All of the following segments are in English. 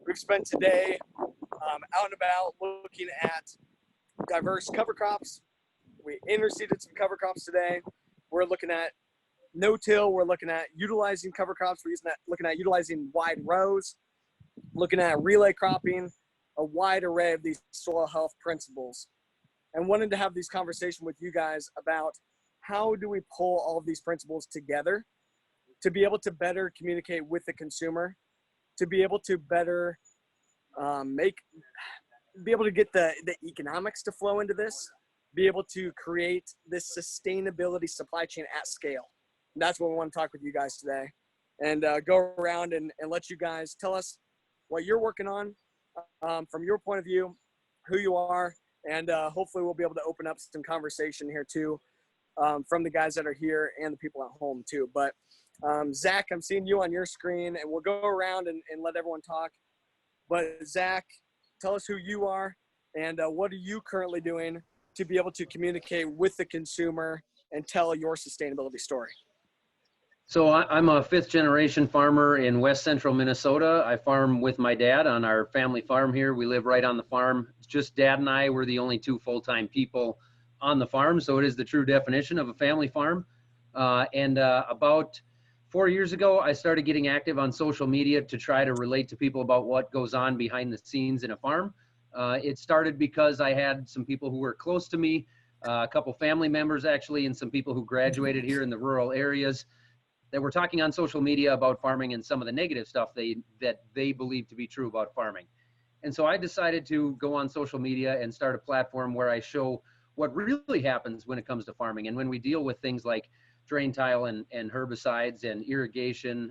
We've spent today out and about looking at diverse cover crops. We interseeded some cover crops today. We're looking at no-till. We're looking at utilizing cover crops. We're looking at utilizing wide rows, looking at relay cropping, a wide array of these soil health principles. And wanted to have these conversations with you guys about how do we pull all of these principles together to be able to better communicate with the consumer, to be able to better be able to get the economics to flow into this, be able to create this sustainability supply chain at scale. And that's what we want to talk with you guys today, and go around and let you guys tell us what you're working on from your point of view, who you are, and hopefully we'll be able to open up some conversation here too from the guys that are here and the people at home too. But Zach, I'm seeing you on your screen, and we'll go around and let everyone talk. But Zach, tell us who you are and what are you currently doing to be able to communicate with the consumer and tell your sustainability story. So I'm a fifth generation farmer in West Central Minnesota. I farm with my dad on our family farm here. We live right on the farm. It's just Dad and I. We're the only two full-time people on the farm. So it is the true definition of a family farm. About 4 years ago, I started getting active on social media to try to relate to people about what goes on behind the scenes in a farm. It started because I had some people who were close to me, a couple family members actually, and some people who graduated here in the rural areas that were talking on social media about farming and some of the negative stuff that they believe to be true about farming. And so I decided to go on social media and start a platform where I show what really happens when it comes to farming and when we deal with things like drain tile and herbicides and irrigation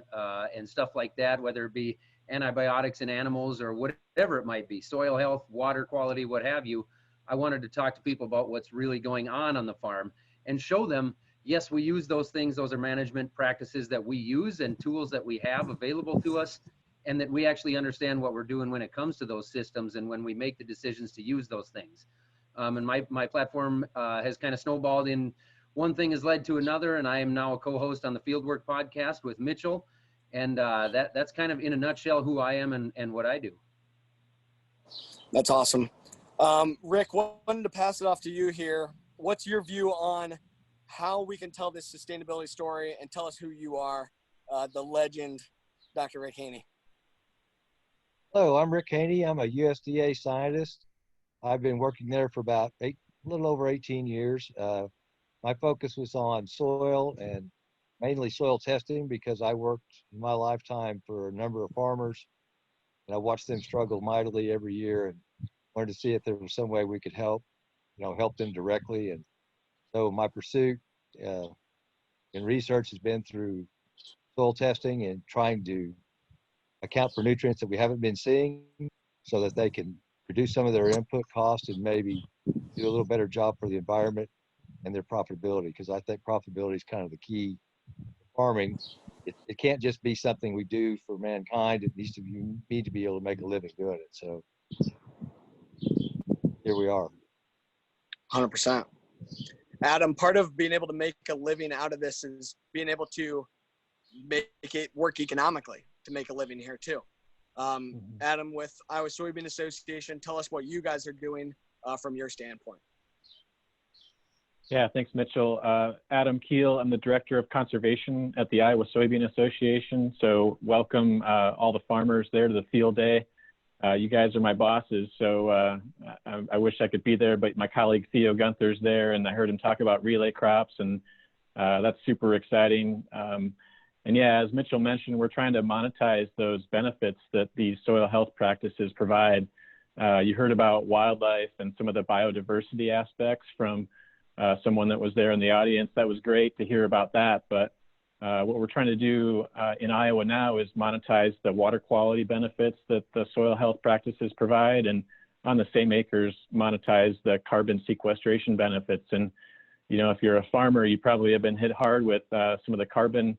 and stuff like that, whether it be antibiotics in animals or whatever it might be, soil health, water quality, what have you. I wanted to talk to people about what's really going on the farm and show them, yes, we use those things. Those are management practices that we use and tools that we have available to us, and that we actually understand what we're doing when it comes to those systems and when we make the decisions to use those things. And my platform has kind of snowballed in one thing has led to another, and I am now a co-host on the Fieldwork podcast with Mitchell. And that's kind of in a nutshell who I am and what I do. That's awesome. Rick, wanted to pass it off to you here. What's your view on how we can tell this sustainability story, and tell us who you are, the legend, Dr. Rick Haney? Hello, I'm Rick Haney. I'm a USDA scientist. I've been working there for about a little over 18 years. My focus was on soil and mainly soil testing because I worked in my lifetime for a number of farmers, and I watched them struggle mightily every year and wanted to see if there was some way we could help them directly. And so my pursuit in research has been through soil testing and trying to account for nutrients that we haven't been seeing so that they can reduce some of their input costs and maybe do a little better job for the environment and their profitability, because I think profitability is kind of the key to farming. It can't just be something we do for mankind. It needs to be, you need to be able to make a living doing it. So here we are. 100%. Adam, part of being able to make a living out of this is being able to make it work economically to make a living here too. Adam, with Iowa Soybean Association, tell us what you guys are doing from your standpoint. Yeah, thanks, Mitchell. Adam Kiel, I'm the Director of Conservation at the Iowa Soybean Association. So welcome all the farmers there to the field day. You guys are my bosses, so I wish I could be there, but my colleague Theo Gunther's there, and I heard him talk about relay crops, and that's super exciting. And yeah, as Mitchell mentioned, we're trying to monetize those benefits that these soil health practices provide. You heard about wildlife and some of the biodiversity aspects from someone that was there in the audience. That was great to hear about that, but what we're trying to do in Iowa now is monetize the water quality benefits that the soil health practices provide, and on the same acres, monetize the carbon sequestration benefits. And, you know, if you're a farmer, you probably have been hit hard with some of the carbon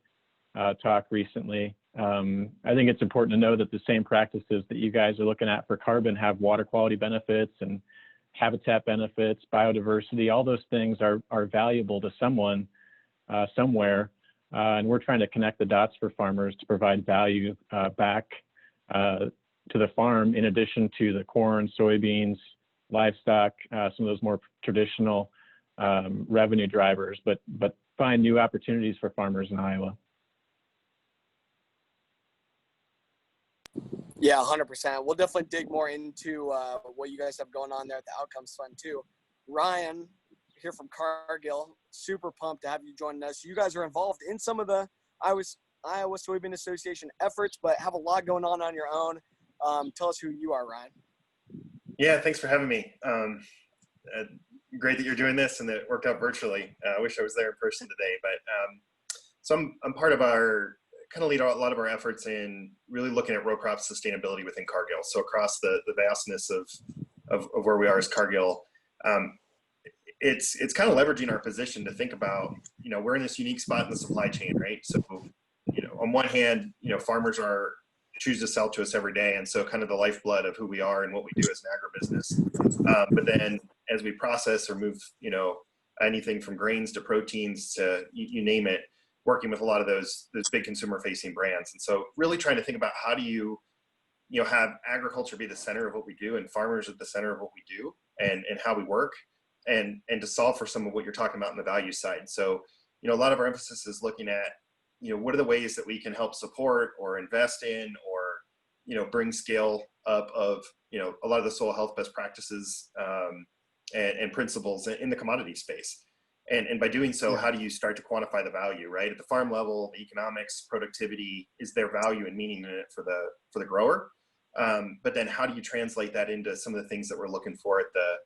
talk recently. I think it's important to know that the same practices that you guys are looking at for carbon have water quality benefits and habitat benefits, biodiversity. All those things are valuable to someone somewhere. And we're trying to connect the dots for farmers to provide value back to the farm in addition to the corn, soybeans, livestock, some of those more traditional revenue drivers, but find new opportunities for farmers in Iowa. Yeah, 100%. We'll definitely dig more into what you guys have going on there at the Outcomes Fund too. Ryan, here from Cargill, super pumped to have you join us. You guys are involved in some of the Iowa Soybean Association efforts, but have a lot going on your own. Tell us who you are, Ryan. Yeah, thanks for having me. Great that you're doing this and that it worked out virtually. I wish I was there in person today, but so I'm part of our, kind of lead a lot of our efforts in really looking at row crop sustainability within Cargill. So across the vastness of where we are as Cargill, it's kind of leveraging our position to think about, we're in this unique spot in the supply chain, right? So, on one hand, farmers choose to sell to us every day. And so kind of the lifeblood of who we are and what we do as an agribusiness. But then as we process or move, anything from grains to proteins to you name it, working with a lot of those big consumer facing brands. And so really trying to think about how do you have agriculture be the center of what we do and farmers at the center of what we do and how we work and to solve for some of what you're talking about on the value side. So, a lot of our emphasis is looking at, what are the ways that we can help support or invest in or, bring scale up of, a lot of the soil health best practices and principles in the commodity space. And by doing so, how do you start to quantify the value, right? At the farm level, the economics, productivity, is there value and meaning in it for the grower? But then how do you translate that into some of the things that we're looking for at the,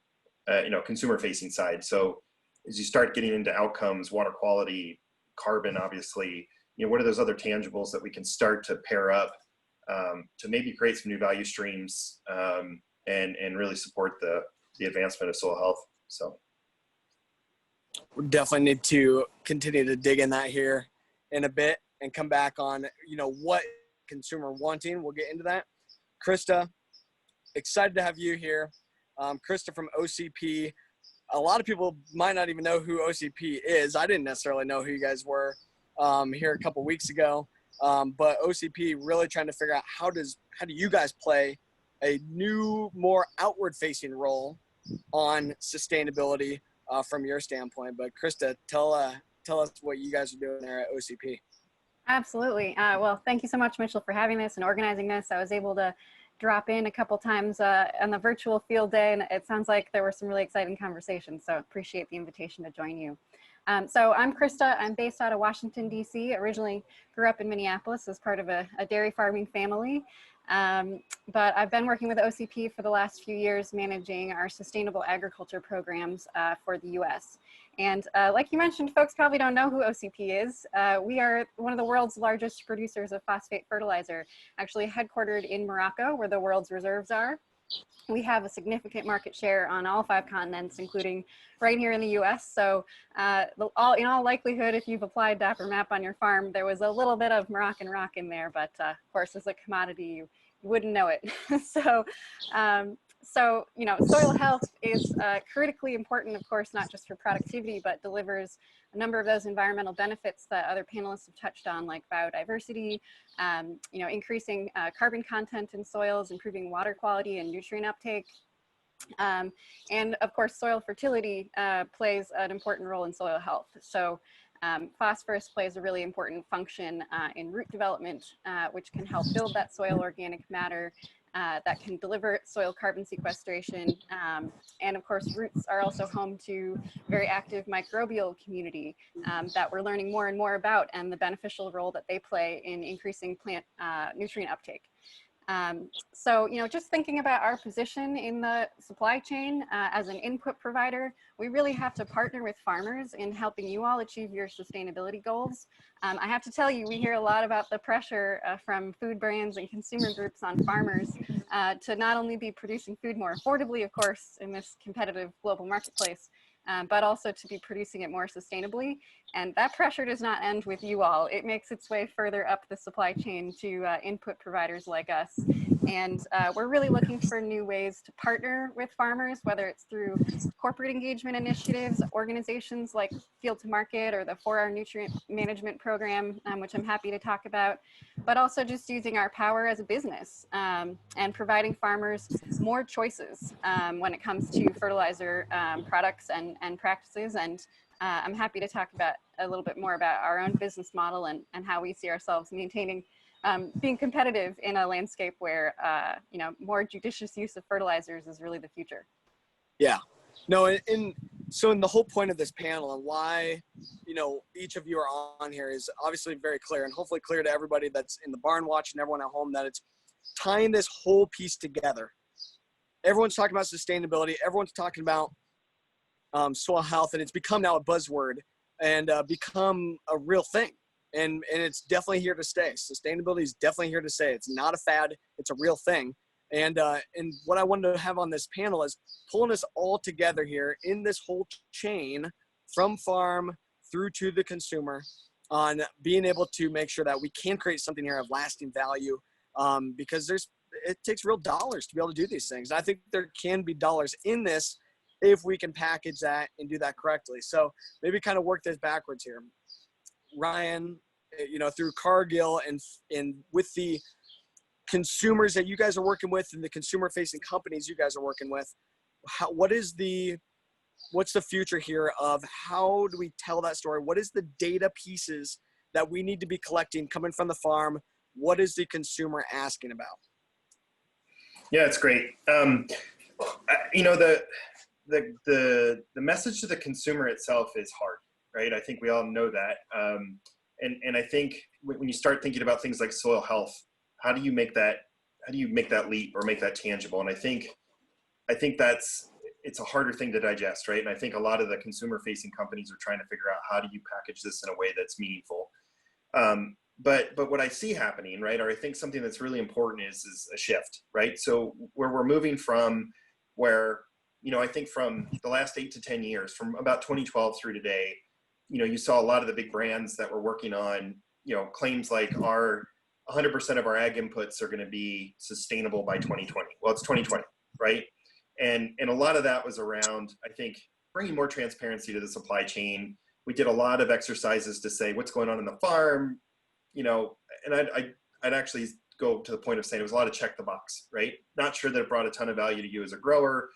consumer facing side? So as you start getting into outcomes, water quality, carbon, obviously, what are those other tangibles that we can start to pair up to maybe create some new value streams and really support the advancement of soil health? So We definitely need to continue to dig in that here in a bit and come back on, what consumer wanting. We'll get into that. Krista, excited to have you here. Krista from OCP. A lot of people might not even know who OCP is. I didn't necessarily know who you guys were here a couple weeks ago. But OCP really trying to figure out how do you guys play a new, more outward facing role on sustainability from your standpoint. But Krista, tell us what you guys are doing there at OCP. Absolutely. Well, thank you so much, Mitchell, for having this and organizing this. I was able to drop in a couple times on the virtual field day, and it sounds like there were some really exciting conversations. So appreciate the invitation to join you. So I'm Krista. I'm based out of Washington, D.C. Originally grew up in Minneapolis as part of a dairy farming family. But I've been working with OCP for the last few years, managing our sustainable agriculture programs for the U.S. And like you mentioned, folks probably don't know who OCP is. We are one of the world's largest producers of phosphate fertilizer, actually headquartered in Maruca, where the world's reserves are. We have a significant market share on all 5 continents, including right here in the U.S. So in all likelihood, if you've applied Dapper Map on your farm, there was a little bit of Moroccan rock in there, but of course, as a commodity, you wouldn't know it. So soil health is critically important, of course, not just for productivity, but delivers a number of those environmental benefits that other panelists have touched on, like biodiversity, increasing carbon content in soils, improving water quality and nutrient uptake. And of course, soil fertility plays an important role in soil health. So phosphorus plays a really important function in root development, which can help build that soil organic matter that can deliver soil carbon sequestration. And of course, roots are also home to a very active microbial community that we're learning more and more about, and the beneficial role that they play in increasing plant nutrient uptake. So, just thinking about our position in the supply chain as an input provider, we really have to partner with farmers in helping you all achieve your sustainability goals. I have to tell you, we hear a lot about the pressure from food brands and consumer groups on farmers to not only be producing food more affordably, of course, in this competitive global marketplace, but also to be producing it more sustainably. And that pressure does not end with you all. It makes its way further up the supply chain to input providers like us. And we're really looking for new ways to partner with farmers, whether it's through corporate engagement initiatives, organizations like Field to Market or the 4R Nutrient Management Program, which I'm happy to talk about, but also just using our power as a business and providing farmers more choices when it comes to fertilizer products and practices. And I'm happy to talk about a little bit more about our own business model and how we see ourselves maintaining being competitive in a landscape where you know, more judicious use of fertilizers is really the future. Yeah, no, so in the whole point of this panel and why, you know, each of you are on here is obviously very clear, and hopefully clear to everybody that's in the barn watch and everyone at home, that it's tying this whole piece together. Everyone's talking about sustainability. Everyone's talking about soil health, and it's become now a buzzword and become a real thing. And it's definitely here to stay. Sustainability is definitely here to stay. It's not a fad. It's a real thing. And what I wanted to have on this panel is pulling us all together here in this whole chain from farm through to the consumer on being able to make sure that we can create something here of lasting value, because it takes real dollars to be able to do these things. And I think there can be dollars in this if we can package that and do that correctly. So maybe kind of work this backwards here. Ryan, you know, through Cargill and with the consumers that you guys are working with and the consumer facing companies you guys are working with, what's the future here of how do we tell that story? What is the data pieces that we need to be collecting coming from the farm? What is the consumer asking about? Yeah, it's great. You know, the message to the consumer itself is hard, right? I think we all know that. And I think when you start thinking about things like soil health, how do you make that leap or make that tangible? And I think it's a harder thing to digest, right? And I think a lot of the consumer facing companies are trying to figure out, how do you package this in a way that's meaningful? But what I see happening, right, or I think something that's really important is a shift, right? So where we're moving from where, you know, I think from the last 8 to 10 years, from about 2012 through today, you know, you saw a lot of the big brands that were working on, you know, claims like 100% of our ag inputs are going to be sustainable by 2020. Well, it's 2020, right? And a lot of that was around, I think, bringing more transparency to the supply chain. We did a lot of exercises to say what's going on in the farm, you know, and I'd actually go to the point of saying it was a lot of check the box, right? Not sure that it brought a ton of value to you as a grower,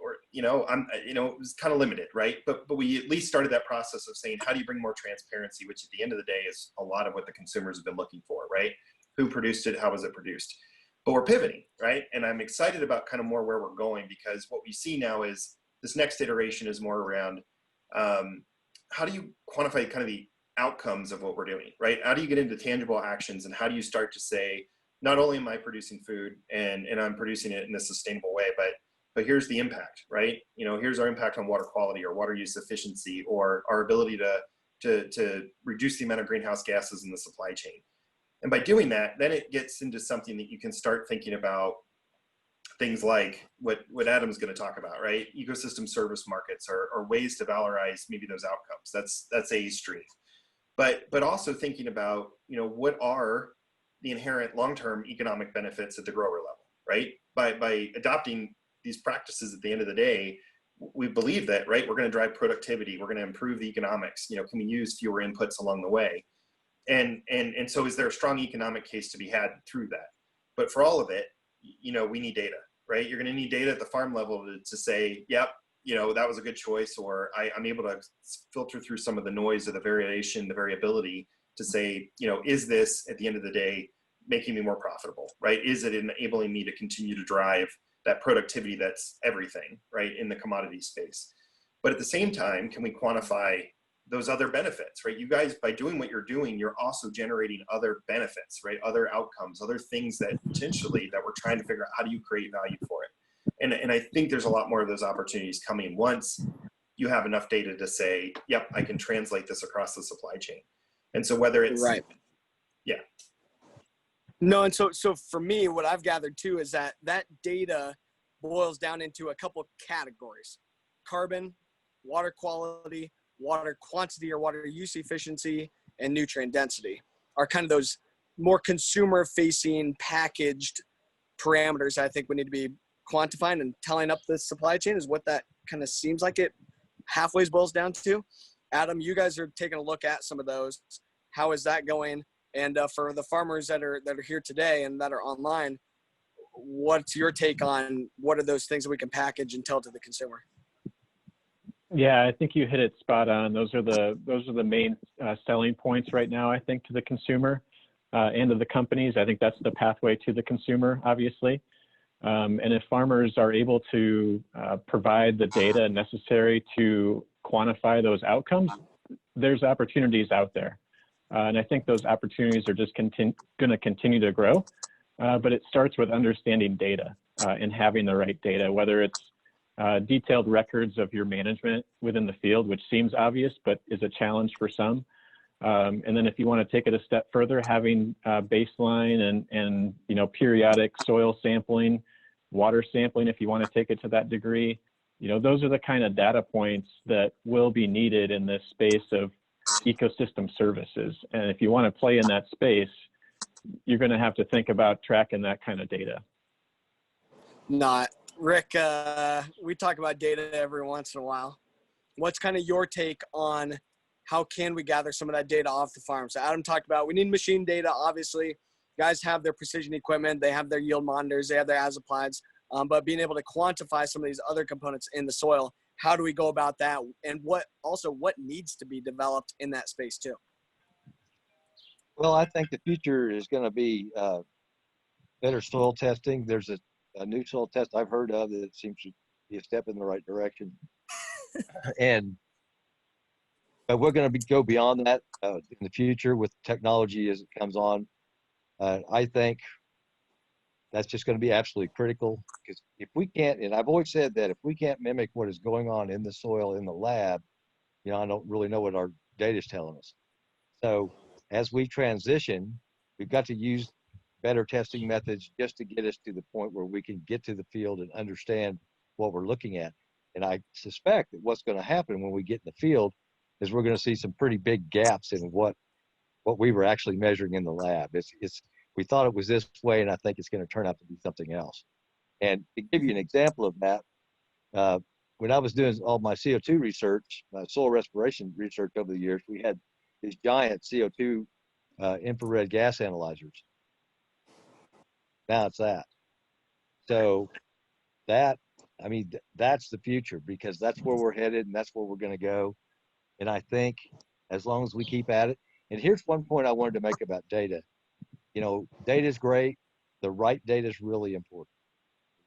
or, you know, it was kind of limited, right? But we at least started that process of saying, how do you bring more transparency, which at the end of the day is a lot of what the consumers have been looking for, right? Who produced it? How was it produced? But we're pivoting, right? And I'm excited about kind of more where we're going, because what we see now is this next iteration is more around how do you quantify kind of the outcomes of what we're doing, right? How do you get into tangible actions, and how do you start to say, not only am I producing food and I'm producing it in a sustainable way, but here's the impact, right? You know, here's our impact on water quality or water use efficiency, or our ability to reduce the amount of greenhouse gases in the supply chain. And by doing that, then it gets into something that you can start thinking about things like what Adam's going to talk about, right? Ecosystem service markets or ways to valorize maybe those outcomes. That's a stream. But also thinking about, you know, what are the inherent long-term economic benefits at the grower level, right? By adopting these practices at the end of the day, we believe that, right, we're going to drive productivity, we're going to improve the economics, you know, can we use fewer inputs along the way? And so is there a strong economic case to be had through that? But for all of it, you know, we need data, right? You're going to need data at the farm level to say, yep, you know, that was a good choice, or I'm able to filter through some of the noise of the variation, the variability to say, you know, is this at the end of the day making me more profitable, right? Is it enabling me to continue to drive that productivity that's everything, right, in the commodity space? But at the same time, can we quantify those other benefits, right? You guys, by doing what you're doing, you're also generating other benefits, right? Other outcomes, other things that potentially that we're trying to figure out, how do you create value for it? And I think there's a lot more of those opportunities coming once you have enough data to say, yep, I can translate this across the supply chain. And so whether it's, right. Yeah. No, and so for me, what I've gathered too is that data boils down into a couple of categories: carbon, water quality, water quantity or water use efficiency, and nutrient density are kind of those more consumer facing packaged parameters I think we need to be quantifying and telling up the supply chain is what that kind of seems like it halfway boils down to. Adam, you guys are taking a look at some of those. How is that going? And for the farmers that are here today and that are online, what's your take on what are those things that we can package and tell to the consumer? Yeah, I think you hit it spot on. Those are the main selling points right now, I think, to the consumer and to the companies. I think that's the pathway to the consumer, obviously. And if farmers are able to provide the data necessary to quantify those outcomes, there's opportunities out there. And I think those opportunities are just going to continue to grow. But it starts with understanding data and having the right data, whether it's detailed records of your management within the field, which seems obvious, but is a challenge for some. And then if you want to take it a step further, having baseline and periodic soil sampling, water sampling, if you want to take it to that degree, those are the kind of data points that will be needed in this space of ecosystem services. And if you want to play in that space, you're going to have to think about tracking that kind of data. Not. Rick, we talk about data every once in a while. What's kind of your take on how can we gather some of that data off the farm? So Adam talked about we need machine data, obviously. Guys have their precision equipment, they have their yield monitors, they have their as applieds, but being able to quantify some of these other components in the soil, how do we go about that? And what needs to be developed in that space too? Well, I think the future is going to be better soil testing. There's a new soil test I've heard of that seems to be a step in the right direction. But we're going to go beyond that in the future with technology as it comes on. I think that's just going to be absolutely critical, because if we can't, and I've always said that if we can't mimic what is going on in the soil in the lab, I don't really know what our data is telling us. So as we transition, we've got to use better testing methods just to get us to the point where we can get to the field and understand what we're looking at. And I suspect that what's going to happen when we get in the field is we're going to see some pretty big gaps in what we were actually measuring in the lab. We thought it was this way, and I think it's going to turn out to be something else. And to give you an example of that, when I was doing all my CO2 research, soil respiration research over the years, we had these giant CO2 infrared gas analyzers. Now it's that. So that's the future, because that's where we're headed and that's where we're going to go. And I think as long as we keep at it, and here's one point I wanted to make about data. Data is great. The right data is really important.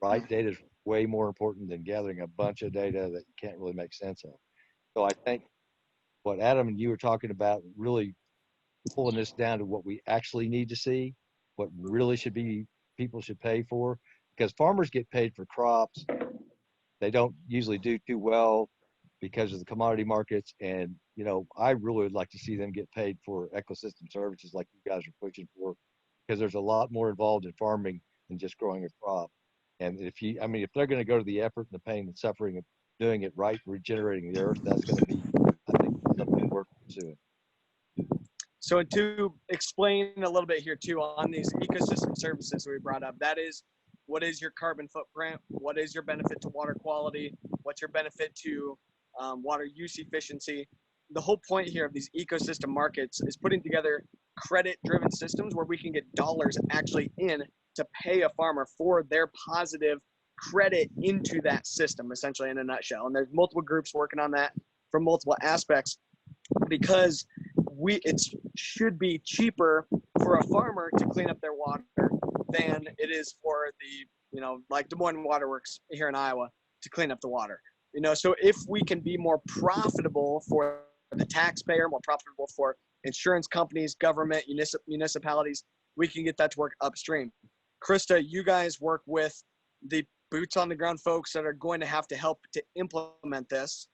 The right data is way more important than gathering a bunch of data that you can't really make sense of. So I think what Adam and you were talking about, really pulling this down to what we actually need to see, what really people should pay for, because farmers get paid for crops. They don't usually do too well because of the commodity markets. And, I really would like to see them get paid for ecosystem services like you guys are pushing for, because there's a lot more involved in farming than just growing a crop. And if they're going to go to the effort and the pain and suffering of doing it right, regenerating the earth, that's going to be, I think, something worth pursuing. So to explain a little bit here too on these ecosystem services that we brought up, that is, what is your carbon footprint? What is your benefit to water quality? What's your benefit to water use efficiency? The whole point here of these ecosystem markets is putting together credit-driven systems where we can get dollars actually in to pay a farmer for their positive credit into that system, essentially, in a nutshell. And there's multiple groups working on that from multiple aspects, because it should be cheaper for a farmer to clean up their water than it is for the, like Des Moines Waterworks here in Iowa to clean up the water. So if we can be more profitable for the taxpayer, more profitable for insurance companies, government, municipalities, we can get that to work upstream. Krista, you guys work with the boots on the ground folks that are going to have to help to implement this.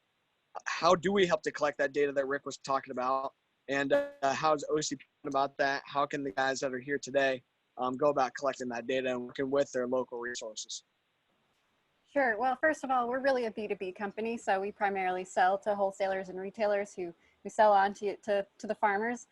How do we help to collect that data that Rick was talking about? And how's OCP about that? How can the guys that are here today go about collecting that data and working with their local resources? Sure. Well, first of all, we're really a B2B company, so we primarily sell to wholesalers and retailers who we sell on to the farmers.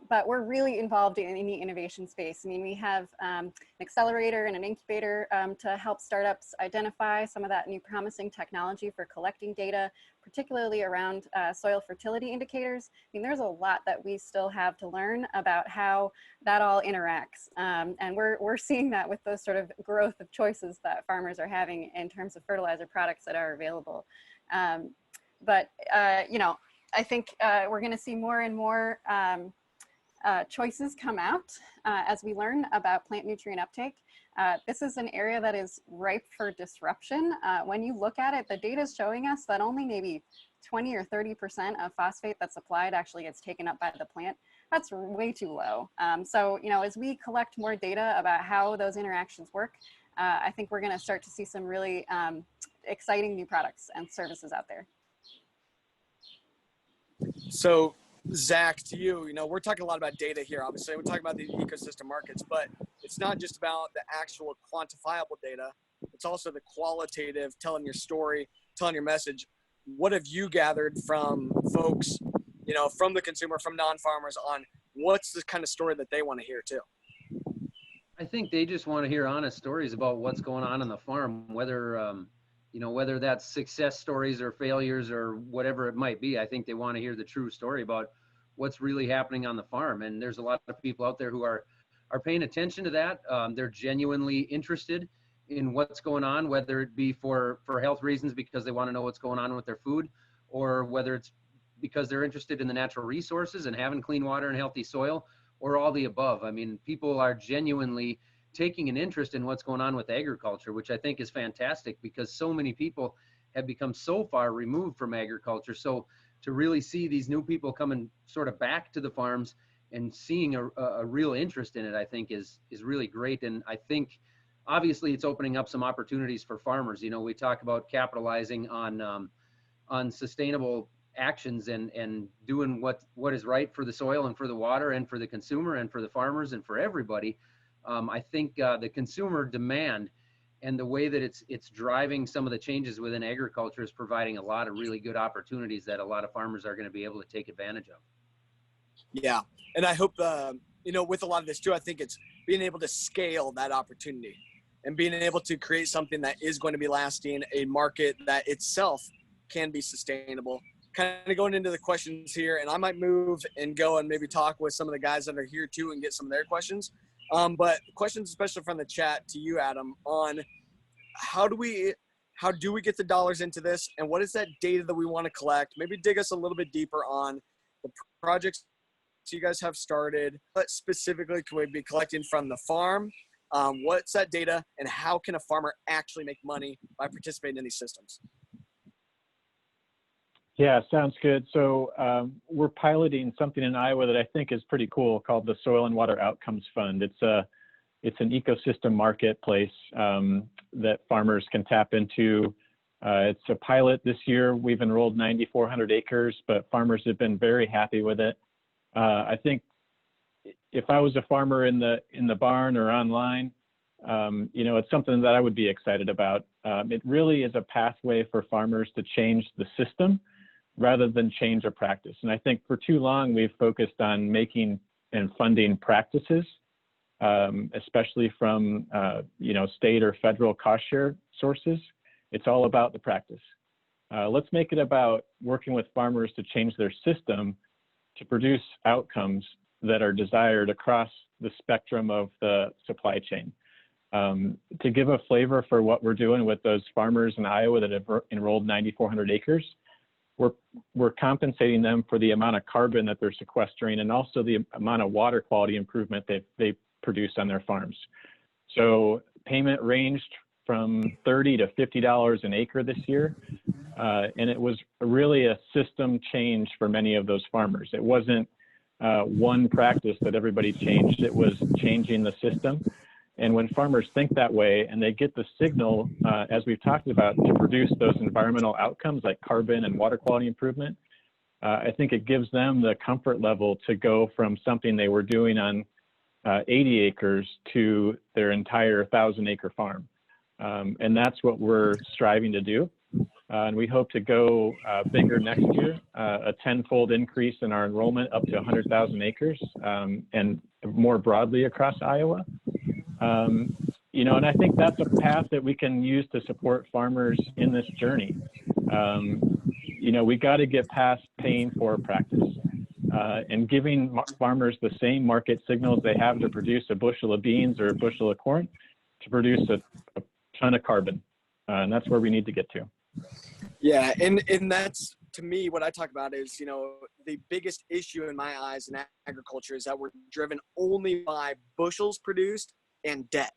But we're really involved in the innovation space. I mean, we have an accelerator and an incubator to help startups identify some of that new promising technology for collecting data, particularly around soil fertility indicators. I mean, there's a lot that we still have to learn about how that all interacts. And we're seeing that with those sort of growth of choices that farmers are having in terms of fertilizer products that are available. You know, I think we're going to see more and more choices come out as we learn about plant nutrient uptake. This is an area that is ripe for disruption. When you look at it, the data is showing us that only maybe 20 or 30% of phosphate that's applied actually gets taken up by the plant. That's way too low. So, you know, as we collect more data about how those interactions work, I think we're going to start to see some really exciting new products and services out there. So, Zach, to you, you know, we're talking a lot about data here. Obviously, we're talking about the ecosystem markets, but it's not just about the actual quantifiable data. It's also the qualitative, telling your story, telling your message. What have you gathered from folks, you know, from the consumer, from non-farmers, on what's the kind of story that they want to hear too? I think they just want to hear honest stories about what's going on the farm, whether you know, whether that's success stories or failures or whatever it might be. I think they want to hear the true story about what's really happening on the farm. And there's a lot of people out there who are paying attention to that. They're genuinely interested in what's going on, whether it be for health reasons because they want to know what's going on with their food, or whether it's because they're interested in the natural resources and having clean water and healthy soil, or all the above. I mean, people are genuinely taking an interest in what's going on with agriculture, which I think is fantastic because so many people have become so far removed from agriculture. So to really see these new people coming sort of back to the farms and seeing a real interest in it, I think is really great. And I think obviously it's opening up some opportunities for farmers. You know, we talk about capitalizing on sustainable actions and doing what is right for the soil and for the water and for the consumer and for the farmers and for everybody. I think the consumer demand and the way that it's driving some of the changes within agriculture is providing a lot of really good opportunities that a lot of farmers are going to be able to take advantage of. Yeah, and I hope you know, with a lot of this too, I think it's being able to scale that opportunity and being able to create something that is going to be lasting, a market that itself can be sustainable. Kind of going into the questions here, and I might move and go and maybe talk with some of the guys that are here too and get some of their questions. But questions, especially from the chat to you, Adam, on how do we get the dollars into this, and what is that data that we want to collect? Maybe dig us a little bit deeper on the projects you guys have started. What specifically can we be collecting from the farm? What's that data, and how can a farmer actually make money by participating in these systems? Yeah, sounds good. So we're piloting something in Iowa that I think is pretty cool called the Soil and Water Outcomes Fund. It's an ecosystem marketplace that farmers can tap into. It's a pilot this year. We've enrolled 9,400 acres, but farmers have been very happy with it. I think if I was a farmer in the barn or online, you know, it's something that I would be excited about. It really is a pathway for farmers to change the system rather than change a practice. And I think for too long, we've focused on making and funding practices, especially from, you know, state or federal cost share sources. It's all about the practice. Let's make it about working with farmers to change their system to produce outcomes that are desired across the spectrum of the supply chain. To give a flavor for what we're doing with those farmers in Iowa that have enrolled 9,400 acres, we're compensating them for the amount of carbon that they're sequestering and also the amount of water quality improvement that they produce on their farms. So payment ranged from $30 to $50 an acre this year. And it was really a system change for many of those farmers. It wasn't one practice that everybody changed. It was changing the system. And when farmers think that way and they get the signal, as we've talked about, to produce those environmental outcomes like carbon and water quality improvement, I think it gives them the comfort level to go from something they were doing on 80 acres to their entire 1,000-acre farm. And that's what we're striving to do. and we hope to go bigger next year, a 10-fold increase in our enrollment up to 100,000 acres, and more broadly across Iowa. You know, and I think that's a path that we can use to support farmers in this journey. You know, we got to get past paying for practice and giving farmers the same market signals they have to produce a bushel of beans or a bushel of corn to produce a ton of carbon. And that's where we need to get to. Yeah, and that's, to me, what I talk about is, you know, the biggest issue in my eyes in agriculture is that we're driven only by bushels produced and debt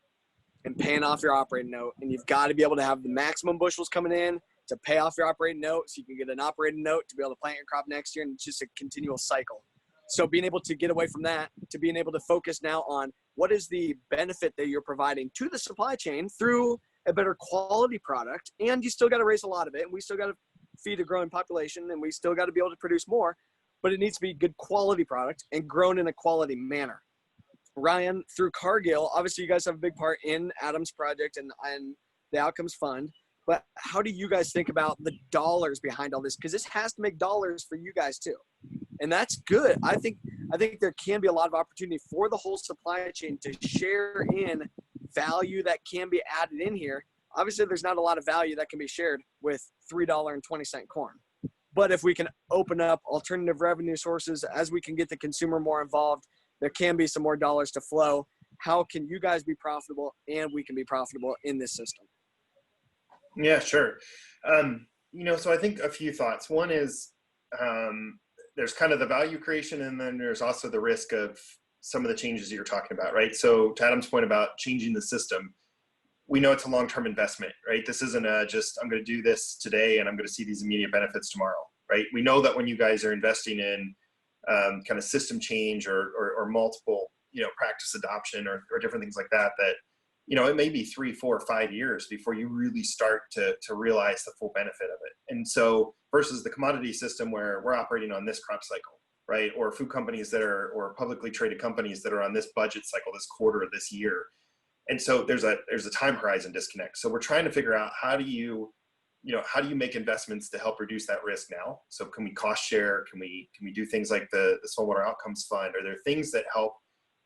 and paying off your operating note. And you've got to be able to have the maximum bushels coming in to pay off your operating note so you can get an operating note to be able to plant your crop next year, and it's just a continual cycle. So being able to get away from that to being able to focus now on what is the benefit that you're providing to the supply chain through a better quality product, and you still got to raise a lot of it, and we still got to feed a growing population, and we still got to be able to produce more, but it needs to be good quality product and grown in a quality manner. Ryan, through Cargill, obviously you guys have a big part in Adam's project and the Outcomes Fund, but how do you guys think about the dollars behind all this? Because this has to make dollars for you guys too, and that's good. I think there can be a lot of opportunity for the whole supply chain to share in value that can be added in here. Obviously, there's not a lot of value that can be shared with $3.20 corn. But if we can open up alternative revenue sources, as we can get the consumer more involved, there can be some more dollars to flow. How can you guys be profitable and we can be profitable in this system? Yeah, sure. You know, so I think a few thoughts. One is there's kind of the value creation, and then there's also the risk of some of the changes that you're talking about, right? So to Adam's point about changing the system, we know it's a long-term investment, right? This isn't just, I'm going to do this today and I'm going to see these immediate benefits tomorrow, right? We know that when you guys are investing in kind of system change or multiple, you know, practice adoption or different things like that, that, you know, it may be 3, 4, 5 years before you really start to realize the full benefit of it. And so versus the commodity system where we're operating on this crop cycle, right? Or food companies that are, or publicly traded companies that are on this budget cycle, this quarter, this year. And so there's a time horizon disconnect. So we're trying to figure out how do you make investments to help reduce that risk now? So can we cost share? Can we do things like the Saltwater Outcomes Fund? Are there things that help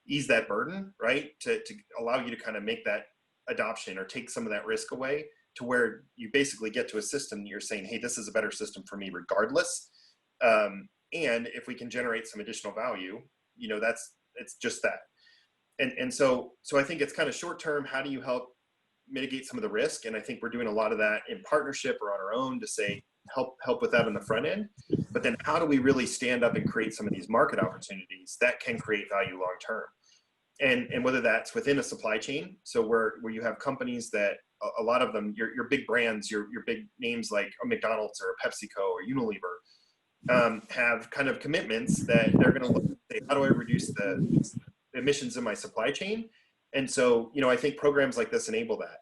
ease that burden, right? To allow you to kind of make that adoption or take some of that risk away to where you basically get to a system that you're saying, hey, this is a better system for me regardless. And if we can generate some additional value, you know, it's just that. And so I think it's kind of short term. How do you help mitigate some of the risk? And I think we're doing a lot of that in partnership or on our own to say, help with that on the front end. But then how do we really stand up and create some of these market opportunities that can create value long term? And whether that's within a supply chain, so where you have companies that a lot of them, your big brands, your big names like a McDonald's or a PepsiCo or Unilever, have kind of commitments that they're going to look and say, how do I reduce the emissions in my supply chain? And so, you know, I think programs like this enable that.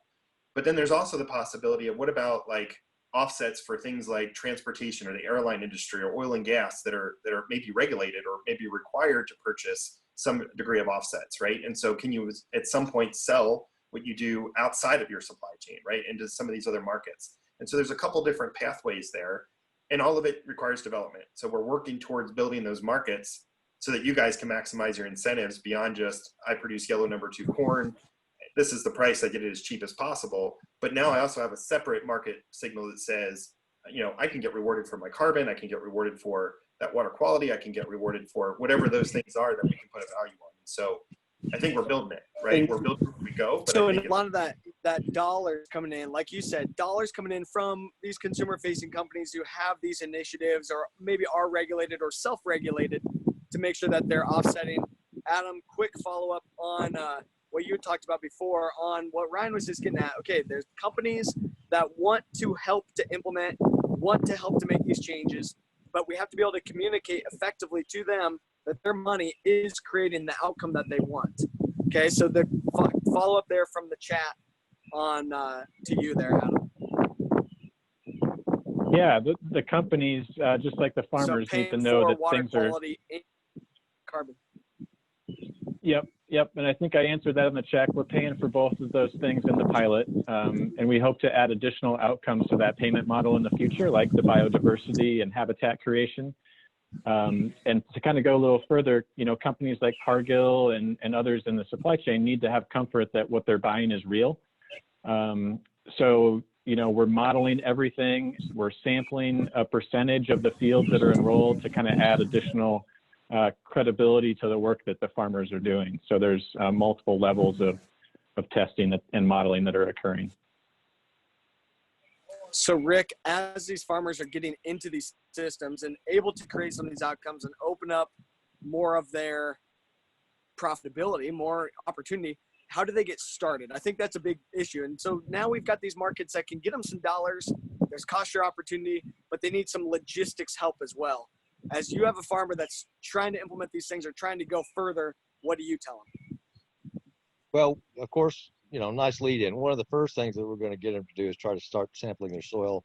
But then there's also the possibility of what about like offsets for things like transportation or the airline industry or oil and gas that are maybe regulated or maybe required to purchase some degree of offsets, right? And so can you at some point sell what you do outside of your supply chain, right, into some of these other markets? And so there's a couple different pathways there, and all of it requires development. So we're working towards building those markets so that you guys can maximize your incentives beyond just, I produce yellow number 2 corn, this is the price, I get it as cheap as possible. But now I also have a separate market signal that says, you know, I can get rewarded for my carbon, I can get rewarded for that water quality, I can get rewarded for whatever those things are that we can put a value on. So I think we're building it, right? We're building it as we go. But so in a lot of that dollars coming in, like you said, dollars coming in from these consumer facing companies who have these initiatives or maybe are regulated or self-regulated to make sure that they're offsetting. Adam, quick follow-up on what you talked about before on what Ryan was just getting at. Okay, there's companies that want to help to implement, want to help to make these changes, but we have to be able to communicate effectively to them that their money is creating the outcome that they want. Okay, so the follow-up there from the chat on to you there, Adam. Yeah, the companies, just like the farmers, need to know that things are. Carbon. Yep. Yep, and I think I answered that in the check. We're paying for both of those things in the pilot, and we hope to add additional outcomes to that payment model in the future, like the biodiversity and habitat creation. And to kind of go a little further, you know, companies like Cargill and others in the supply chain need to have comfort that what they're buying is real. So, you know, we're modeling everything. We're sampling a percentage of the fields that are enrolled to kind of add additional credibility to the work that the farmers are doing. So there's multiple levels of testing and modeling that are occurring. So Rick, as these farmers are getting into these systems and able to create some of these outcomes and open up more of their profitability, more opportunity, how do they get started? I think that's a big issue. And so now we've got these markets that can get them some dollars. There's cost share opportunity, but they need some logistics help as well. As you have a farmer that's trying to implement these things or trying to go further, what do you tell them? Well, of course, you know, nice lead in. One of the first things that we're going to get them to do is try to start sampling their soil.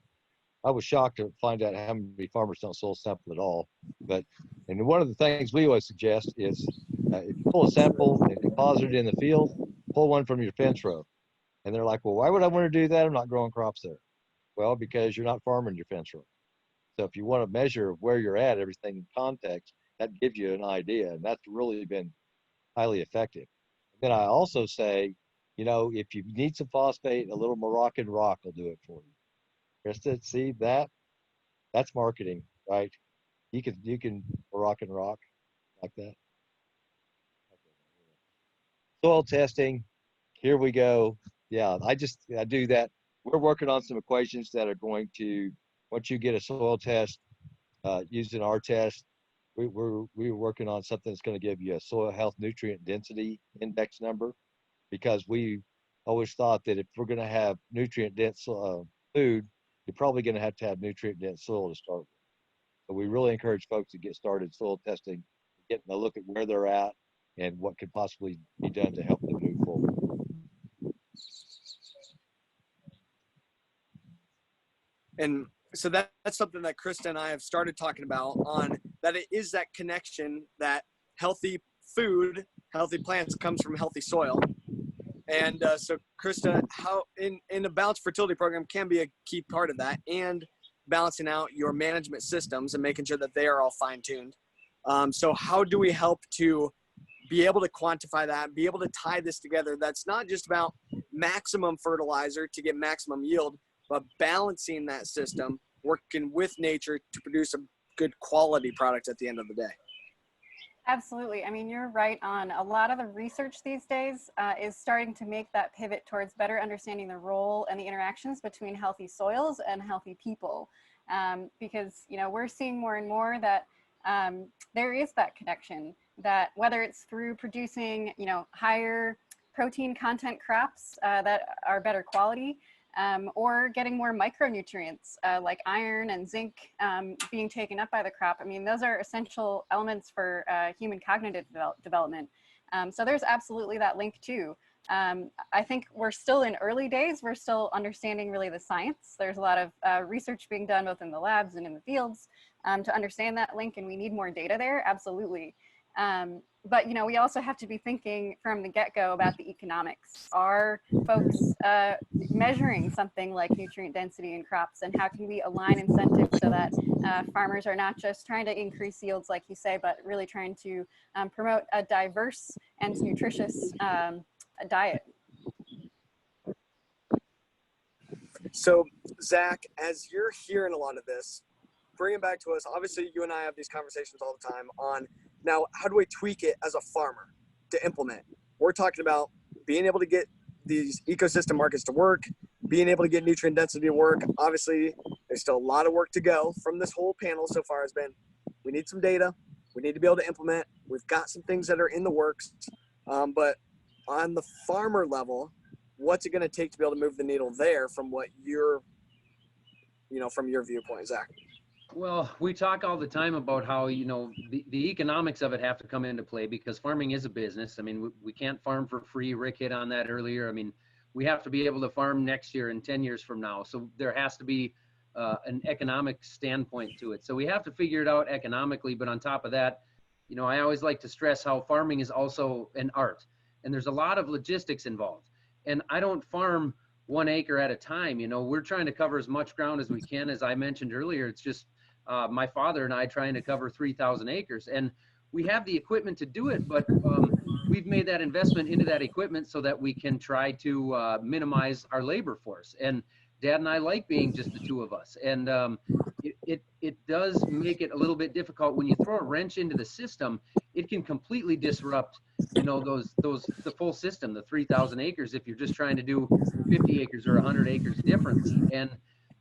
I was shocked to find out how many farmers don't soil sample at all. And one of the things we always suggest is if you pull a sample and deposit it in the field, pull one from your fence row. And they're like, well, why would I want to do that? I'm not growing crops there. Well, because you're not farming your fence row. So if you want to measure where you're at, everything in context, that gives you an idea. And that's really been highly effective. Then I also say, you know, if you need some phosphate, a little Moroccan rock will do it for you. Krista, see that? That's marketing, right? You can Moroccan rock like that. Soil testing, here we go. Yeah, I do that. We're working on some equations that are going to, once you get a soil test using our test, we're working on something that's going to give you a soil health nutrient density index number, because we always thought that if we're going to have nutrient dense food, you're probably going to have nutrient dense soil to start with. So we really encourage folks to get started soil testing, getting a look at where they're at and what could possibly be done to help them move forward. And so that's something that Krista and I have started talking about, on that it is that connection that healthy food, healthy plants comes from healthy soil. And so Krista, how in a balanced fertility program can be a key part of that, and balancing out your management systems and making sure that they are all fine-tuned. So how do we help to be able to quantify that, be able to tie this together? That's not just about maximum fertilizer to get maximum yield, but balancing that system, working with nature to produce a good quality product at the end of the day. Absolutely. I mean, you're right on. A lot of the research these days is starting to make that pivot towards better understanding the role and the interactions between healthy soils and healthy people. Because, you know, we're seeing more and more that there is that connection, that whether it's through producing, you know, higher protein content crops that are better quality, or getting more micronutrients like iron and zinc being taken up by the crop. I mean, those are essential elements for human cognitive development. So there's absolutely that link too. I think we're still in early days. We're still understanding really the science. There's a lot of research being done both in the labs and in the fields to understand that link, and we need more data there, absolutely. But, you know, we also have to be thinking from the get-go about the economics. Are folks measuring something like nutrient density in crops, and how can we align incentives so that farmers are not just trying to increase yields, like you say, but really trying to promote a diverse and nutritious diet? So Zach, as you're hearing a lot of this, bring it back to us. Obviously, you and I have these conversations all the time on, now, how do we tweak it as a farmer to implement? We're talking about being able to get these ecosystem markets to work, being able to get nutrient density to work. Obviously, there's still a lot of work to go. From this whole panel so far has been, we need some data. We need to be able to implement. We've got some things that are in the works. But on the farmer level, what's it going to take to be able to move the needle there from what you're, you know, from your viewpoint, Zach? Well, we talk all the time about how, you know, the economics of it have to come into play, because farming is a business. I mean, we can't farm for free. Rick hit on that earlier. I mean, we have to be able to farm next year and 10 years from now. So there has to be an economic standpoint to it. So we have to figure it out economically. But on top of that, you know, I always like to stress how farming is also an art. and there's a lot of logistics involved. And I don't farm 1 acre at a time. You know, we're trying to cover as much ground as we can. As I mentioned earlier, it's just my father and I trying to cover 3,000 acres, and we have the equipment to do it, but we've made that investment into that equipment so that we can try to minimize our labor force. And Dad and I like being just the two of us. And it does make it a little bit difficult when you throw a wrench into the system. It can completely disrupt, you know, the full system, the 3,000 acres, if you're just trying to do 50 acres or 100 acres differently. And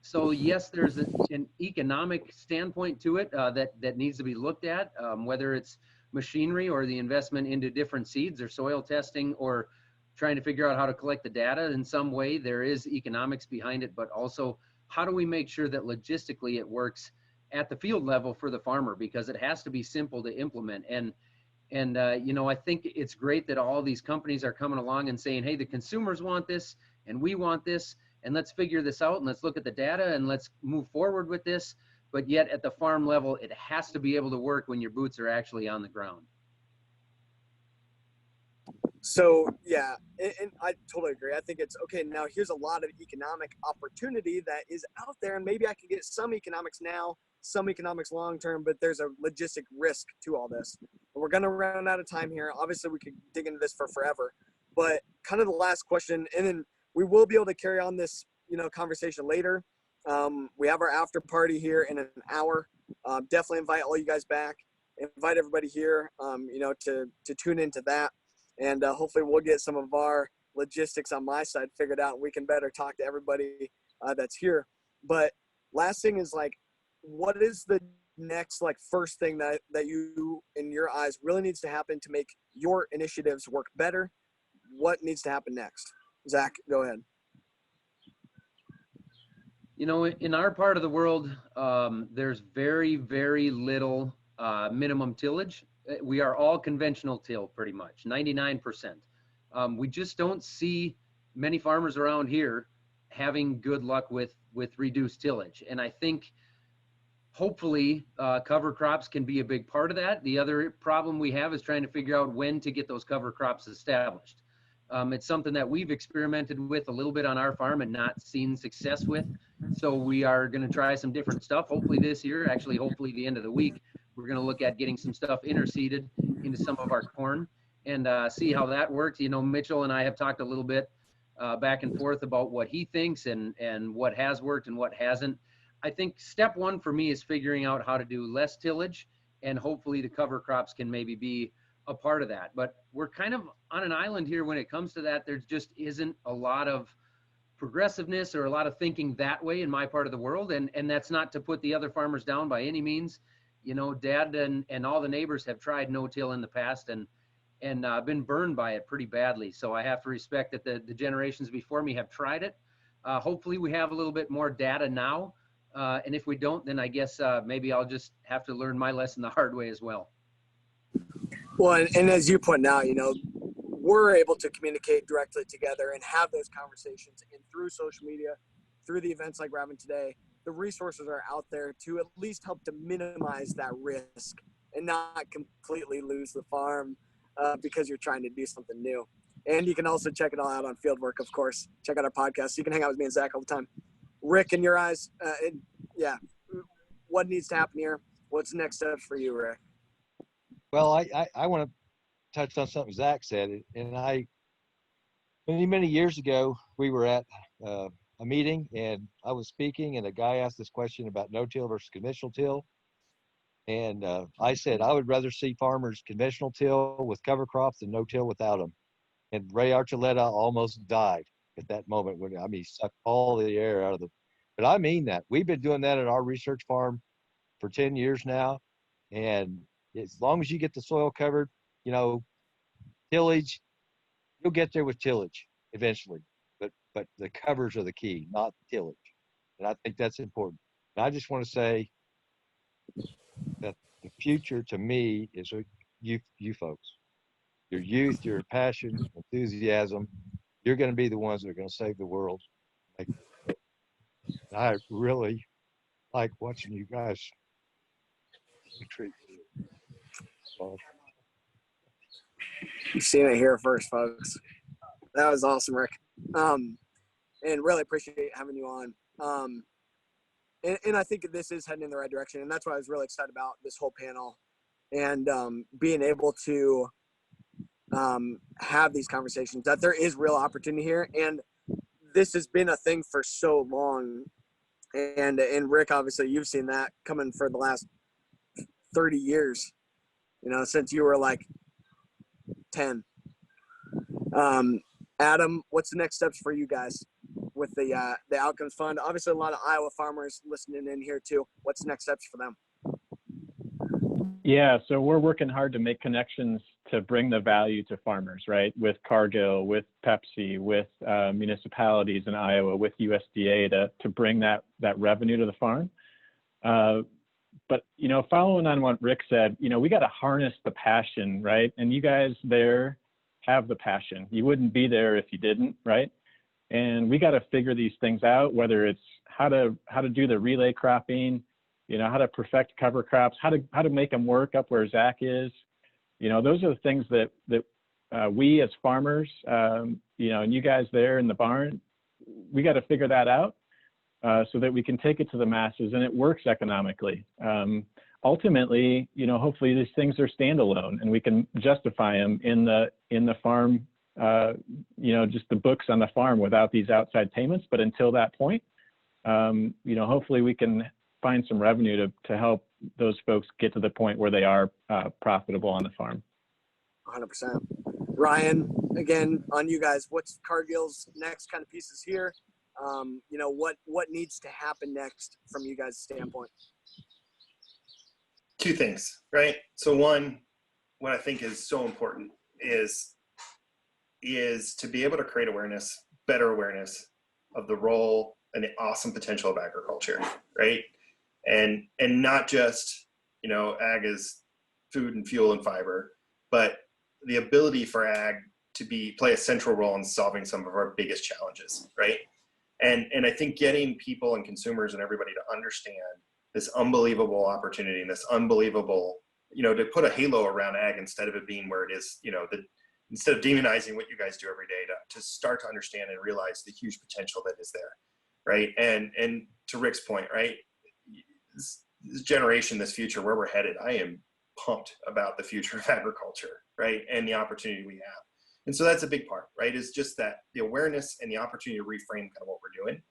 so yes, there's an economic standpoint to it that needs to be looked at, whether it's machinery or the investment into different seeds or soil testing or trying to figure out how to collect the data in some way. There is economics behind it, but also how do we make sure that logistically it works at the field level for the farmer, because it has to be simple to implement. And you know, I think it's great that all these companies are coming along and saying, hey, the consumers want this and we want this, and let's figure this out and let's look at the data and let's move forward with this. But yet at the farm level, it has to be able to work when your boots are actually on the ground. So yeah, and I totally agree. I think it's okay. Now here's a lot of economic opportunity that is out there, and maybe I can get some economics now, some economics long term, but there's a logistic risk to all this. And we're gonna run out of time here. Obviously, we could dig into this for forever, but kind of the last question, and then we will be able to carry on this, you know, conversation later. We have our after party here in an hour. Definitely invite all you guys back. Invite everybody here, you know, to tune into that. And hopefully we'll get some of our logistics on my side figured out, and we can better talk to everybody that's here. But last thing is, like, what is the next, like, first thing that you, in your eyes, really needs to happen to make your initiatives work better? What needs to happen next? Zach, go ahead. You know, in our part of the world, there's very, very little minimum tillage. We are all conventional till, pretty much, 99%. We just don't see many farmers around here having good luck with reduced tillage. And I think hopefully cover crops can be a big part of that. The other problem we have is trying to figure out when to get those cover crops established. It's something that we've experimented with a little bit on our farm and not seen success with. So we are going to try some different stuff. Hopefully this year, actually, hopefully the end of the week, we're going to look at getting some stuff interseeded into some of our corn and see how that works. You know, Mitchell and I have talked a little bit back and forth about what he thinks and what has worked and what hasn't. I think step one for me is figuring out how to do less tillage, and hopefully the cover crops can maybe be a part of that. But we're kind of on an island here when it comes to that. There just isn't a lot of progressiveness or a lot of thinking that way in my part of the world. And that's not to put the other farmers down by any means. You know, Dad and all the neighbors have tried no-till in the past and been burned by it pretty badly. So I have to respect that the generations before me have tried it. Hopefully we have a little bit more data now. And if we don't, then I guess maybe I'll just have to learn my lesson the hard way as well. Well, and as you point out, you know, we're able to communicate directly together and have those conversations, and through social media, through the events like we're having today, the resources are out there to at least help to minimize that risk and not completely lose the farm because you're trying to do something new. And you can also check it all out on Fieldwork, of course. Check out our podcast. You can hang out with me and Zach all the time. Rick, in your eyes, what needs to happen here? What's the next step for you, Rick? Well, I want to touch on something Zach said, and many years ago, we were at a meeting, and I was speaking, and a guy asked this question about no-till versus conventional till, and I said I would rather see farmers conventional till with cover crops than no-till without them. And Ray Archuleta almost died at that moment when he sucked all the air out of the. But I mean that. We've been doing that at our research farm for 10 years now, and as long as you get the soil covered, you know, tillage, you'll get there with tillage eventually. But the covers are the key, not tillage. And I think that's important. And I just want to say that the future to me is you folks. Your youth, your passion, enthusiasm, you're going to be the ones that are going to save the world. I really like watching you guys treat. You've seen it here first, folks. That was awesome, Rick. And really appreciate having you on. And I think this is heading in the right direction. And that's why I was really excited about this whole panel and being able to have these conversations, that there is real opportunity here. And this has been a thing for so long. And Rick, obviously, you've seen that coming for the last 30 years, you know, since you were like 10. Adam, what's the next steps for you guys with the Outcomes Fund? Obviously, a lot of Iowa farmers listening in here too. What's the next steps for them? Yeah, so we're working hard to make connections to bring the value to farmers, right? With Cargill, with Pepsi, with municipalities in Iowa, with USDA to bring that revenue to the farm. But, you know, following on what Rick said, you know, we got to harness the passion, right? And you guys there have the passion. You wouldn't be there if you didn't, right? And we got to figure these things out, whether it's how to do the relay cropping, you know, how to perfect cover crops, how to make them work up where Zach is. You know, those are the things that we as farmers, you know, and you guys there in the barn, we got to figure that out so that we can take it to the masses and it works economically. Ultimately, you know, hopefully these things are standalone and we can justify them in the farm, you know, just the books on the farm without these outside payments. But until that point, you know, hopefully we can find some revenue to help those folks get to the point where they are profitable on the farm. 100%. Ryan, again, on you guys, what's Cargill's next kind of pieces here? You know, what needs to happen next from you guys' standpoint? Two things, right? So one, what I think is so important is to be able to create awareness, better awareness of the role and the awesome potential of agriculture, right? And not just, you know, ag is food and fuel and fiber, but the ability for ag to play a central role in solving some of our biggest challenges, right? And I think getting people and consumers and everybody to understand this unbelievable opportunity and this unbelievable, you know, to put a halo around ag instead of it being where it is, you know, instead of demonizing what you guys do every day, to start to understand and realize the huge potential that is there, right? And to Rick's point, right? This generation, this future, where we're headed, I am pumped about the future of agriculture, right? And the opportunity we have. And so that's a big part, right? Is just that the awareness and the opportunity to reframe kind of what we're doing.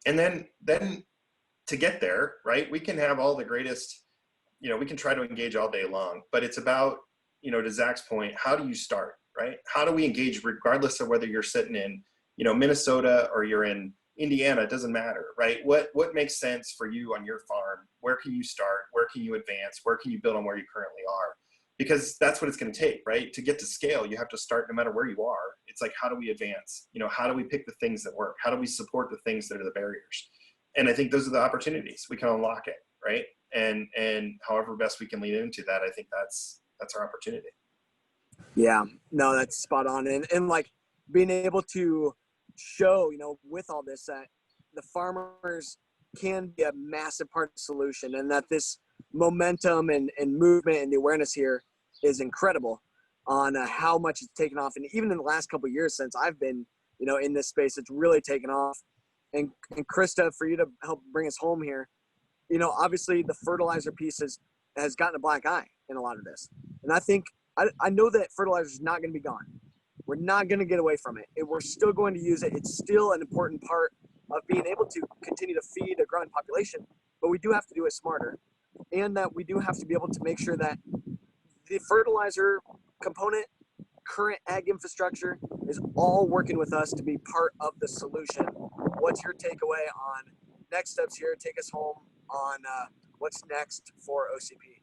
And then to get there, right? We can have all the greatest, you know, we can try to engage all day long, but it's about, you know, to Zach's point, how do you start, right? How do we engage regardless of whether you're sitting in, you know, Minnesota or you're in Indiana, it doesn't matter, right? What makes sense for you on your farm? Where can you start? Where can you advance? Where can you build on where you currently are? Because that's what it's going to take, right? To get to scale, you have to start no matter where you are. It's like, how do we advance? You know, how do we pick the things that work? How do we support the things that are the barriers? And I think those are the opportunities. We can unlock it, right? And however best we can lean into that, I think that's our opportunity. Yeah, no, that's spot on. And like being able to show, you know, with all this, that the farmers can be a massive part of the solution, and that this momentum and movement and the awareness here is incredible on how much it's taken off. And even in the last couple of years since I've been, you know, in this space, it's really taken off. And Krista, for you to help bring us home here, you know, obviously the fertilizer piece has gotten a black eye in a lot of this. And I think, I know that fertilizer is not going to be gone. We're not going to get away from it. We're still going to use it. It's still an important part of being able to continue to feed a growing population, but we do have to do it smarter. And that we do have to be able to make sure that the fertilizer component, current ag infrastructure, is all working with us to be part of the solution. What's your takeaway on next steps here? Take us home on what's next for OCP.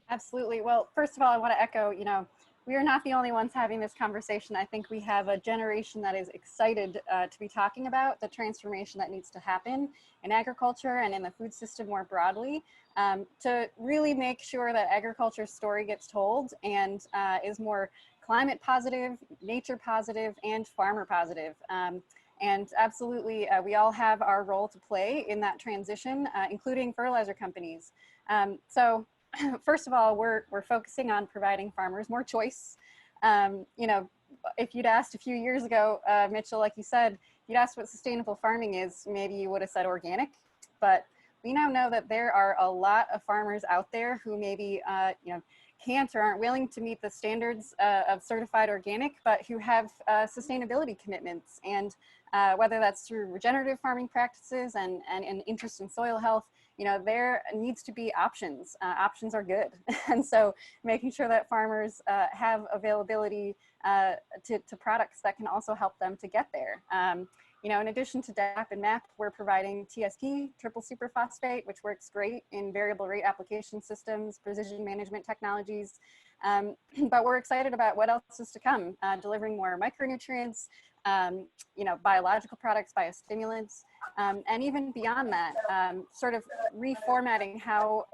Absolutely. Well, first of all, I want to echo, you know, we are not the only ones having this conversation. I think we have a generation that is excited to be talking about the transformation that needs to happen in agriculture and in the food system more broadly, to really make sure that agriculture's story gets told and is more climate positive, nature positive, and farmer positive. And absolutely, we all have our role to play in that transition, including fertilizer companies. So first of all, we're focusing on providing farmers more choice You know, if you'd asked a few years ago, Mitchell, like you said, if you'd asked what sustainable farming is, maybe you would have said organic. But we now know that there are a lot of farmers out there who maybe, you know, can't or aren't willing to meet the standards of certified organic, but who have sustainability commitments. And whether that's through regenerative farming practices and an interest in soil health, you know, there needs to be options. Options are good. And so making sure that farmers have availability to products that can also help them to get there. You know, in addition to DAP and MAP, we're providing TSP, triple superphosphate, which works great in variable rate application systems, precision management technologies. But we're excited about what else is to come, delivering more micronutrients, you know, biological products, biostimulants, and even beyond that, sort of reformatting how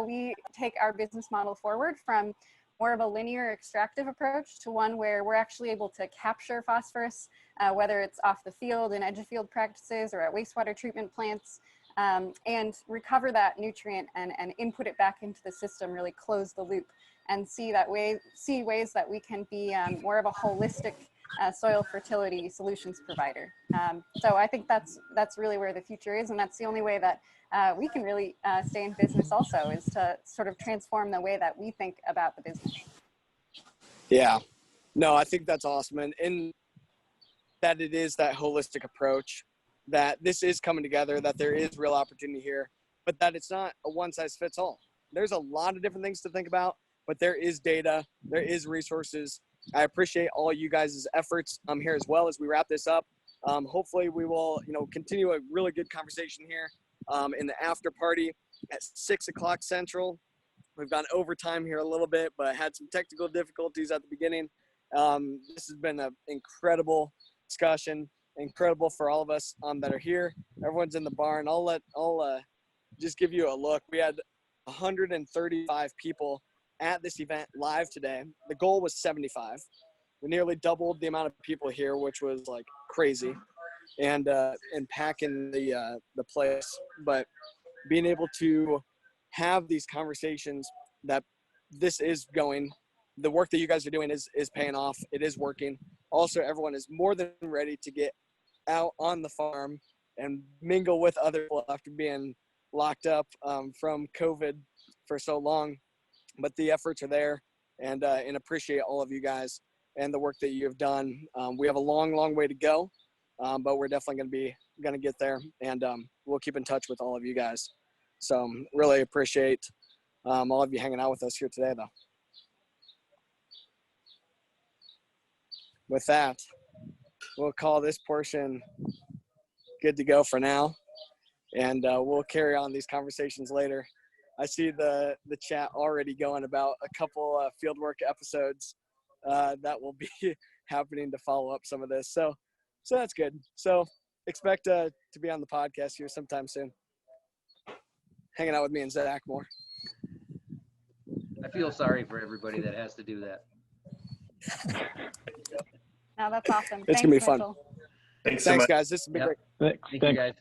we take our business model forward from more of a linear extractive approach to one where we're actually able to capture phosphorus, whether it's off the field in edge of field practices or at wastewater treatment plants, and recover that nutrient and input it back into the system, really close the loop and see ways that we can be more of a holistic soil fertility solutions provider. So I think that's really where the future is, and that's the only way that we can really stay in business also, is to sort of transform the way that we think about the business. Yeah, no, I think that's awesome. And that it is that holistic approach, that this is coming together, that there is real opportunity here, but that it's not a one size fits all. There's a lot of different things to think about, but there is data, there is resources. I appreciate all you guys' efforts here as well as we wrap this up. Hopefully we will, you know, continue a really good conversation here in the after party at 6 o'clock Central. We've gone overtime here a little bit, but had some technical difficulties at the beginning. This has been an incredible discussion, incredible for all of us that are here. Everyone's in the barn. I'll just give you a look. We had 135 people at this event live today. The goal was 75. We nearly doubled the amount of people here, which was like crazy, and packing the place. But being able to have these conversations, that this is going, the work that you guys are doing is paying off. It is working. Also, everyone is more than ready to get out on the farm and mingle with other people after being locked up from COVID for so long. But the efforts are there, and appreciate all of you guys and the work that you have done. We have a long way to go, but we're definitely going to get there, and we'll keep in touch with all of you guys. So really appreciate all of you hanging out with us here today, though. With that, we'll call this portion good to go for now, and we'll carry on these conversations later. I see the chat already going about a couple fieldwork episodes that will be happening to follow up some of this. So that's good. So expect to be on the podcast here sometime soon. Hanging out with me and Zach more. I feel sorry for everybody that has to do that. No, that's awesome. It's going to be fun. Mitchell. Thanks so much. Guys. This has been great. Thanks. Thank you, guys.